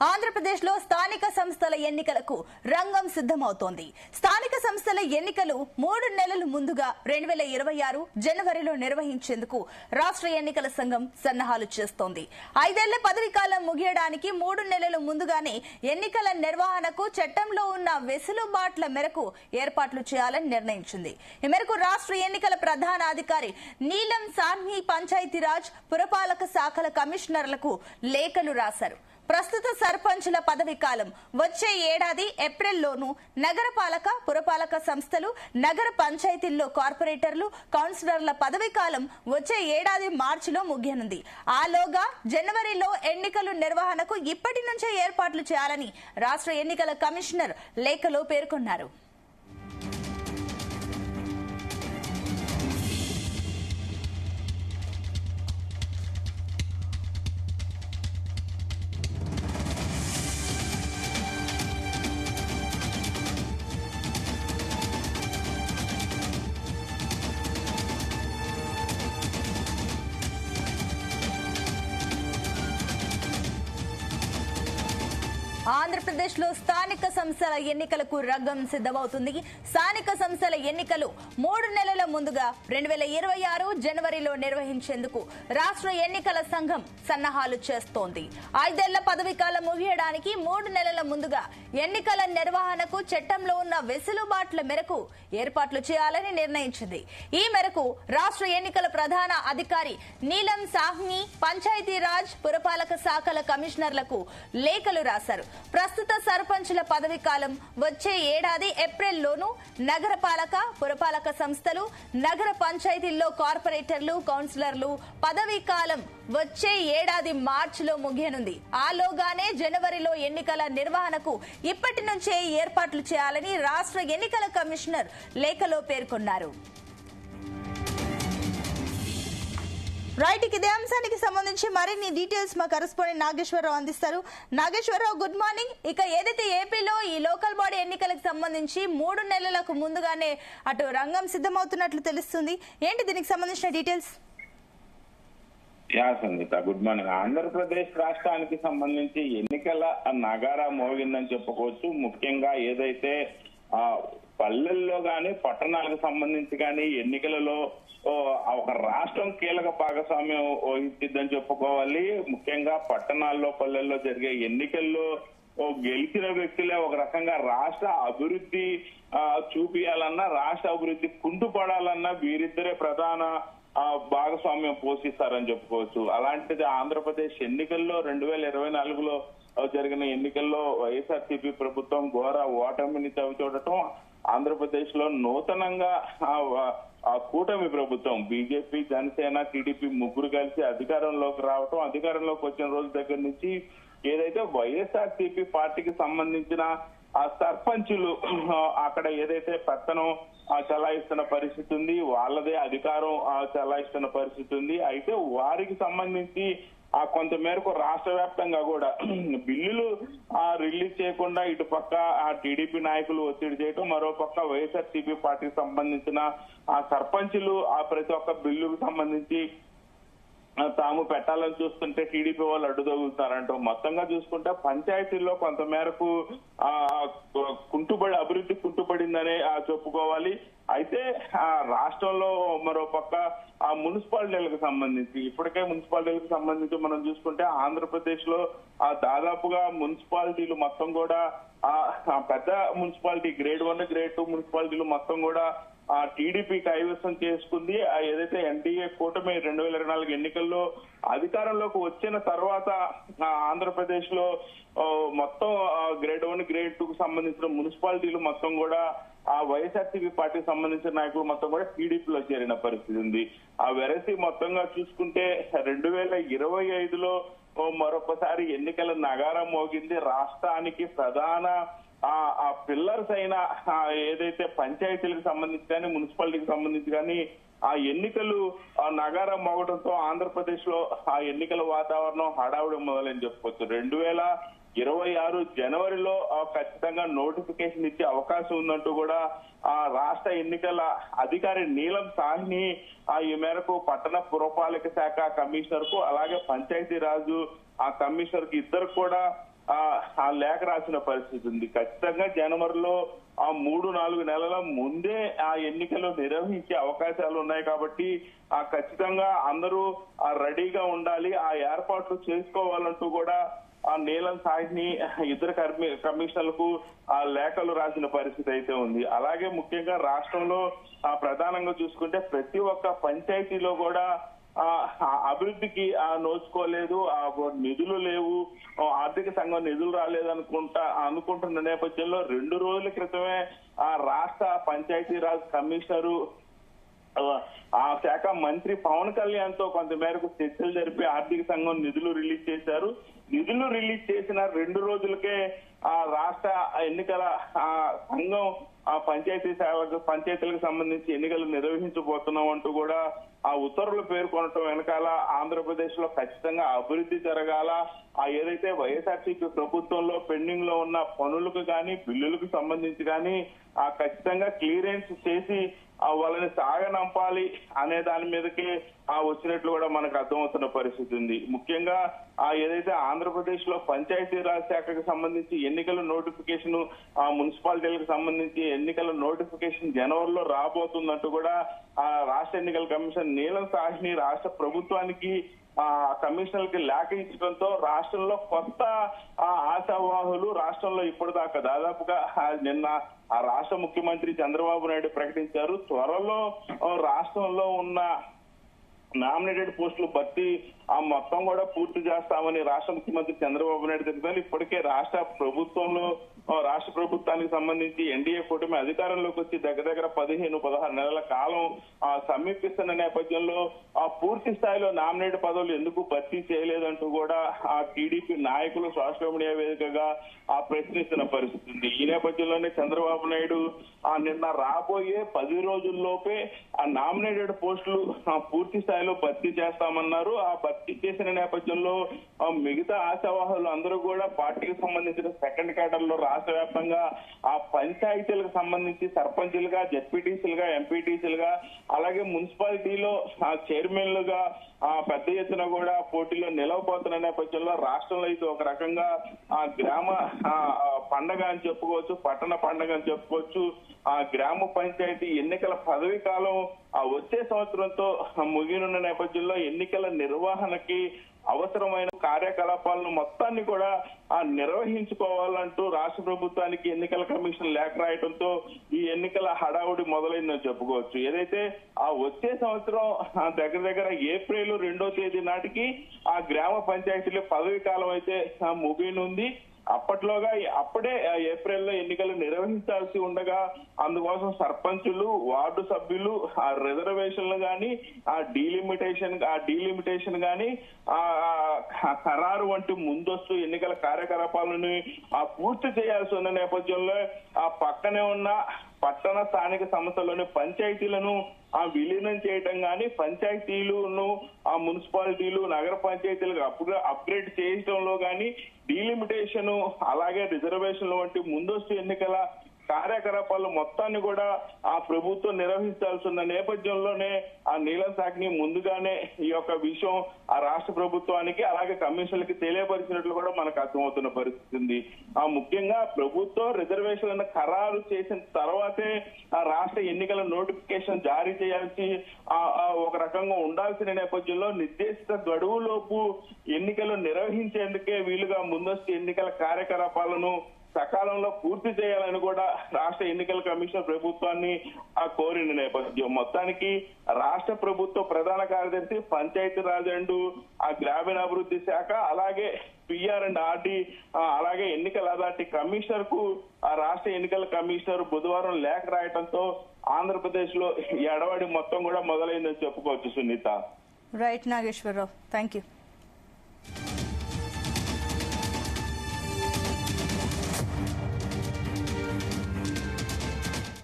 ఆంధ్రప్రదేశ్లో స్థానిక సంస్థల ఎన్నికలకు రంగం సిద్ధమవుతోంది. స్థానిక సంస్థల ఎన్నికలు 3 నెలల ముందుగా 2026 జనవరిలో నిర్వహించేందుకు రాష్ట్ర ఎన్నికల సంఘం సన్నాహాలు చేస్తోంది. 5 ఏళ్ల పదవీ కాలం ముగియడానికి 3 నెలల ముందుగానే ఎన్నికల నిర్వహణకు చట్టంలో ఉన్న వెసులుబాట్ల మేరకు ఏర్పాట్లు చేయాలని నిర్ణయించింది. ఈ మేరకు రాష్ట్ర ఎన్నికల ప్రధాన అధికారి నీలం సాహ్ని పంచాయతీరాజ్ పురపాలక శాఖల కమిషనర్లకు లేఖలు రాశారు. ప్రస్తుత సర్పంచుల పదవీ కాలం వచ్చే ఏడాది ఏప్రిల్లోనూ నగరపాలక పురపాలక సంస్థలు నగర పంచాయతీల్లో కార్పొరేటర్లు కౌన్సిలర్ల పదవీ కాలం వచ్చే ఏడాది మార్చిలో ముగియనుంది. ఆలోగా జనవరిలో ఎన్నికల నిర్వహణకు ఇప్పటి నుంచే ఏర్పాట్లు చేయాలని రాష్ట్ర ఎన్నికల కమిషనర్ లేఖలో పేర్కొన్నారు. ఆంధ్రప్రదేశ్లో స్థానిక సంస్థల ఎన్నికలకు రంగం సిద్ధమవుతుంది. స్థానిక సంస్థల ఎన్నికలు 3 నెలల ముందుగా 2026 జనవరిలో నిర్వహించేందుకు రాష్ట్ర ఎన్నికల సంఘం సన్నాహాలు చేస్తోంది. 5 ఏళ్ల పదవీ కాలం ముగియడానికి 3 నెలల ముందుగా ఎన్నికల నిర్వహణకు చట్టంలో ఉన్న వెసులుబాట్ల మేరకు ఏర్పాట్లు చేయాలని నిర్ణయించింది. ఈ మేరకు రాష్ట్ర ఎన్నికల ప్రధాన అధికారి నీలం సాహ్ని పంచాయతీరాజ్ పురపాలక శాఖల కమిషనర్లకు లేఖలు రాశారు. ప్రస్తుత సర్పంచుల పదవీ కాలం వచ్చే ఏడాది ఏప్రిల్లోనూ నగరపాలక పురపాలక సంస్థలు నగర పంచాయతీల్లో కార్పొరేటర్లు కౌన్సిలర్లు పదవీ కాలం వచ్చే ఏడాది మార్చిలో ముగియనుంది. ఆలోగానే జనవరిలో ఎన్నికల నిర్వహణకు ఇప్పటి నుంచే ఏర్పాట్లు చేయాలని రాష్ట్ర ఎన్నికల కమిషనర్ లేఖలో పేర్కొన్నారు. రైట్, ఇదే అంశానికి సంబంధించి మరిన్ని డీటెయిల్స్ మా కరెస్పాండెంట్ నాగేశ్వరరావు అందిస్తారు. Nageswararao, good morning. ఇక ఏదైతే ఏపీలో ఈ లోకల్ బాడీ ఎన్నికలకు సంబంధించి 3 నెలలకు ముందుగానే అటు రంగం సిద్ధమవుతున్నట్లు తెలుస్తుంది. ఏంటి దీనికి సంబంధించిన డీటెయిల్స్? సంగీత, గుడ్ మార్నింగ్. ఆంధ్రప్రదేశ్ రాష్ట్రానికి సంబంధించి ఎన్నికల నగారా మోగిందని చెప్పుకోవచ్చు. ముఖ్యంగా ఏదైతే పల్లెల్లో గాని పట్టణాలకు సంబంధించి గాని ఎన్నికలలో ఒక రాష్ట్రం కీలక భాగస్వామ్యం వహించిద్దని చెప్పుకోవాలి. ముఖ్యంగా పట్టణాల్లో పల్లెల్లో జరిగే ఎన్నికల్లో గెలిచిన వ్యక్తులే ఒక రకంగా రాష్ట్ర అభివృద్ధి చూపియాలన్నా రాష్ట్ర అభివృద్ధి కుంటుపడాలన్నా వీరిద్దరే ప్రధాన భాగస్వామ్యం పోషిస్తారని చెప్పుకోవచ్చు. అలాంటిది ఆంధ్రప్రదేశ్ ఎన్నికల్లో 2024లో జరిగిన ఎన్నికల్లో వైఎస్ఆర్సీపీ ప్రభుత్వం ఘోర ఓటమిని చవిచూడటం, ఆంధ్రప్రదేశ్ లో నూతనంగా ఆ కూటమి ప్రభుత్వం బీజేపీ జనసేన టీడీపీ ముగ్గురు కలిసి అధికారంలోకి రావటం, అధికారంలోకి వచ్చిన రోజు దగ్గర నుంచి ఏదైతే వైఎస్ఆర్సీపీ పార్టీకి సంబంధించిన ఆ సర్పంచులు అక్కడ ఏదైతే పెత్తనం చలాయిస్తున్న పరిస్థితి ఉంది, వాళ్ళదే అధికారం చలాయిస్తున్న పరిస్థితి ఉంది. అయితే వారికి సంబంధించి కొంత మేరకు రాష్ట్ర వ్యాప్తంగా కూడా బిల్లులు రిలీజ్ చేయకుండా ఇటు పక్క టీడీపీ నాయకులు ఒత్తిడి చేయటం, మరో పక్క వైఎస్ఆర్సీపీ పార్టీకి సంబంధించిన సర్పంచులు ప్రతి ఒక్క బిల్లుకు సంబంధించి తాము పెట్టాలని చూస్తుంటే టీడీపీ వాళ్ళు అడ్డుదొగుతారంటూ మొత్తంగా చూసుకుంటే పంచాయతీల్లో కొంత మేరకు అభివృద్ధి కుంటుపడిందనే చెప్పుకోవాలి. అయితే రాష్ట్రంలో మరో పక్క మున్సిపాలిటీలకు సంబంధించి ఇప్పటికే మున్సిపాలిటీలకు సంబంధించి మనం చూసుకుంటే ఆంధ్రప్రదేశ్ లో దాదాపుగా మున్సిపాలిటీలు మొత్తం కూడా పెద్ద మున్సిపాలిటీ గ్రేడ్ 1 గ్రేడ్ 2 మున్సిపాలిటీలు మొత్తం కూడా టీడీపీ కైవసం చేసుకుంది. ఏదైతే ఎన్డీఏ కూటమి 2024 ఎన్నికల్లో అధికారంలోకి వచ్చిన తర్వాత ఆంధ్రప్రదేశ్ లో మొత్తం గ్రేడ్ 1 గ్రేడ్ 2 కు సంబంధించిన మున్సిపాలిటీలు మొత్తం కూడా వైఎస్ఆర్సీపీ పార్టీకి సంబంధించిన నాయకులు మొత్తం కూడా టీడీపీలో చేరిన పరిస్థితి ఉంది. వెరసి మొత్తంగా చూసుకుంటే 2025లో మరొకసారి ఎన్నికల నగారం మోగింది. రాష్ట్రానికి ప్రధాన పిల్లర్స్ అయిన ఏదైతే పంచాయతీలకు సంబంధించి కానీ మున్సిపాలిటీకి సంబంధించి కానీ ఎన్నికలు నగారం మోగడంతో ఆంధ్రప్రదేశ్ లో ఎన్నికల వాతావరణం హడావుడి మొదలని చెప్పుకోవచ్చు. 2026 జనవరిలో ఖచ్చితంగా నోటిఫికేషన్ ఇచ్చే అవకాశం ఉందంటూ కూడా రాష్ట్ర ఎన్నికల అధికారి నీలం సాహ్ని ఈ మేరకు పట్టణ పురపాలక శాఖ కమిషనర్ కు అలాగే పంచాయతీ రాజు కమిషనర్ కి ఇద్దరు కూడా ఆ లేఖ రాసిన పరిస్థితి ఉంది. ఖచ్చితంగా జనవరిలో ఆ 3-4 నెలల ముందే ఆ ఎన్నికలు నిర్వహించే అవకాశాలు ఉన్నాయి కాబట్టి ఖచ్చితంగా అందరూ రెడీగా ఉండాలి, ఆ ఏర్పాట్లు చేసుకోవాలంటూ కూడా ఆ నీలం సాహ్ని ఇద్దరు కమిషనర్లకు ఆ లేఖలు రాసిన పరిస్థితి అయితే ఉంది. అలాగే ముఖ్యంగా రాష్ట్రంలో ప్రధానంగా చూసుకుంటే ప్రతి ఒక్క పంచాయతీలో కూడా అభివృద్ధికి నోచుకోలేదు, నిధులు లేవు, ఆర్థిక సంఘం నిధులు రాలేదు అనుకుంటున్న నేపథ్యంలో 2 రోజుల క్రితమే ఆ రాష్ట్ర పంచాయతీరాజ్ కమిషనరు ఆ శాఖ మంత్రి పవన్ కళ్యాణ్ తో కొంతమేరకు చర్చలు జరిపి ఆర్థిక సంఘం నిధులు రిలీజ్ చేశారు. నిధులు రిలీజ్ చేసిన 2 రోజులకే ఆ రాష్ట్ర ఎన్నికల సంఘం ఆ పంచాయతీలకు సంబంధించి ఎన్నికలు నిర్వహించబోతున్నాం అంటూ కూడా ఆ ఉత్తర్వులు పేర్కొనటం వెనకాల ఆంధ్రప్రదేశ్ లో ఖచ్చితంగా అభివృద్ధి జరగాల, ఏదైతే వైఎస్ఆర్సీపీ ప్రభుత్వంలో పెండింగ్ లో ఉన్న పనులకు కానీ బిల్లులకు సంబంధించి కానీ ఖచ్చితంగా క్లియరెన్స్ చేసి వాళ్ళని సాగనంపాలి అనే దాని మీదకి వచ్చినట్లు కూడా మనకు అర్థమవుతున్న పరిస్థితి ఉంది. ముఖ్యంగా ఏదైతే ఆంధ్రప్రదేశ్ లో పంచాయతీరాజ్ శాఖకు సంబంధించి ఎన్నికల నోటిఫికేషన్, మున్సిపాలిటీలకు సంబంధించి ఎన్నికల నోటిఫికేషన్ జనవరిలో రాబోతుందంటూ కూడా రాష్ట్ర ఎన్నికల కమిషన్ నీలం సాహ్ని రాష్ట్ర ప్రభుత్వానికి కమిషనర్కి లేఖ ఇచ్చడంతో రాష్ట్రంలో కొత్త ఆశావాహులు రాష్ట్రంలో ఇప్పటిదాకా దాదాపుగా నిన్న ఆ రాష్ట్ర ముఖ్యమంత్రి చంద్రబాబు నాయుడు ప్రకటించారు, త్వరలో రాష్ట్రంలో ఉన్న నామినేటెడ్ పోస్టులు భర్తీ మొత్తం కూడా పూర్తి చేస్తామని రాష్ట్ర ముఖ్యమంత్రి చంద్రబాబు నాయుడు తెలిపారు. ఇప్పటికే రాష్ట్ర ప్రభుత్వానికి సంబంధించి ఎన్డీఏ కూటమి అధికారంలోకి వచ్చి దగ్గర 15-16 నెలల కాలం సమీపిస్తున్న నేపథ్యంలో పూర్తి స్థాయిలో నామినేట్ పదవులు ఎందుకు భర్తీ చేయలేదంటూ కూడా టీడీపీ నాయకులు సోషల్ మీడియా వేదికగా ప్రశ్నిస్తున్న పరిస్థితి ఉంది. ఈ నేపథ్యంలోనే చంద్రబాబు నాయుడు నిన్న రాబోయే 10 రోజుల్లోపే ఆ నామినేటెడ్ పోస్టులు పూర్తి స్థాయిలో భర్తీ చేస్తామన్నారు. ఆ భర్తీ చేసిన నేపథ్యంలో మిగతా ఆశావాహులు అందరూ కూడా పార్టీకి సంబంధించిన సెకండ్ క్యాడర్ లో రాష్ట్ర వ్యాప్తంగా ఆ పంచాయతీలకు సంబంధించి సర్పంచులుగా, జెడ్పీటీసీలుగా, ఎంపీటీసీలుగా, అలాగే మున్సిపాలిటీలో చైర్మన్లుగా పెద్ద ఎత్తున కూడా పోటీలో నిలవబోతున్న నేపథ్యంలో రాష్ట్రంలో ఇది ఒక రకంగా గ్రామ పండగ అని చెప్పుకోవచ్చు, పట్టణ పండగ అని చెప్పుకోవచ్చు. గ్రామ పంచాయతీ ఎన్నికల పదవీ కాలం వచ్చే సంవత్సరంతో ముగినున్న నేపథ్యంలో ఎన్నికల నిర్వహణకి అవసరమైన కార్యకలాపాలను మొత్తాన్ని కూడా నిర్వహించుకోవాలంటూ రాష్ట్ర ప్రభుత్వానికి ఎన్నికల కమిషన్ లేఖ రాయడంతో ఈ ఎన్నికల హడావుడి మొదలైందని చెప్పుకోవచ్చు. ఏదైతే వచ్చే సంవత్సరం దగ్గర ఏప్రిల్ 2వ తేదీ నాటికి ఆ గ్రామ పంచాయతీల పదవీ కాలం అయితే ముగినుంది. అప్పుడే ఏప్రిల్లో ఎన్నికలు నిర్వహించాల్సి ఉండగా అందుకోసం సర్పంచులు, వార్డు సభ్యులు, రిజర్వేషన్లు గాని, డీలిమిటేషన్ గాని, ఖరారు వంటి ముందస్తు ఎన్నికల కార్యకలాపాలను పూర్తి చేయాల్సి ఉన్న నేపథ్యంలో పక్కనే ఉన్న పట్టణ స్థానిక సంస్థలోని పంచాయతీలను విలీనం చేయటం గాని, పంచాయతీలను మున్సిపాలిటీలు, నగర పంచాయతీలకు అప్గ్రేడ్ చేయడంలో గాని, డీలిమిటేషన్ అలాగే రిజర్వేషన్ల వంటి ముందస్తు ఎన్నికల కార్యకలాపాలు మొత్తాన్ని కూడా ప్రభుత్వం నిర్వహించాల్సి ఉన్న నేపథ్యంలోనే నీలం సాహ్ని ముందుగానే ఈ యొక్క విషయం రాష్ట్ర ప్రభుత్వానికి అలాగే కమిషన్లకి తెలియపరిచినట్లు కూడా మనకు అర్థమవుతున్న పరిస్థితి ఉంది. ముఖ్యంగా ప్రభుత్వం రిజర్వేషన్లను ఖరారు చేసిన తర్వాతే రాష్ట్ర ఎన్నికల నోటిఫికేషన్ జారీ చేయాల్సి ఒక రకంగా ఉండాల్సిన నేపథ్యంలో నిర్దేశిత గడువులోపు ఎన్నికలు నిర్వహించేందుకే వీలుగా ముందస్తు ఎన్నికల కార్యకలాపాలను సకాలంలో పూర్తి చేయాలని కూడా రాష్ట్ర ఎన్నికల కమిషన్ ప్రభుత్వాన్ని కోరిన నేపథ్యం. మొత్తానికి రాష్ట్ర ప్రభుత్వ ప్రధాన కార్యదర్శి, పంచాయతీరాజ్ అండ్ గ్రామీణాభివృద్ధి శాఖ, అలాగే పిఆర్ అండ్ ఆర్డీ, అలాగే ఎన్నికల అథారిటీ కమిషనర్ కు రాష్ట్ర ఎన్నికల కమిషనర్ బుధవారం లేఖ రాయడంతో ఆంధ్రప్రదేశ్ లో ఈ అడవాడి మొత్తం కూడా మొదలైందని చెప్పుకోవచ్చు. Sunitha. Right Nageswararao, thank you.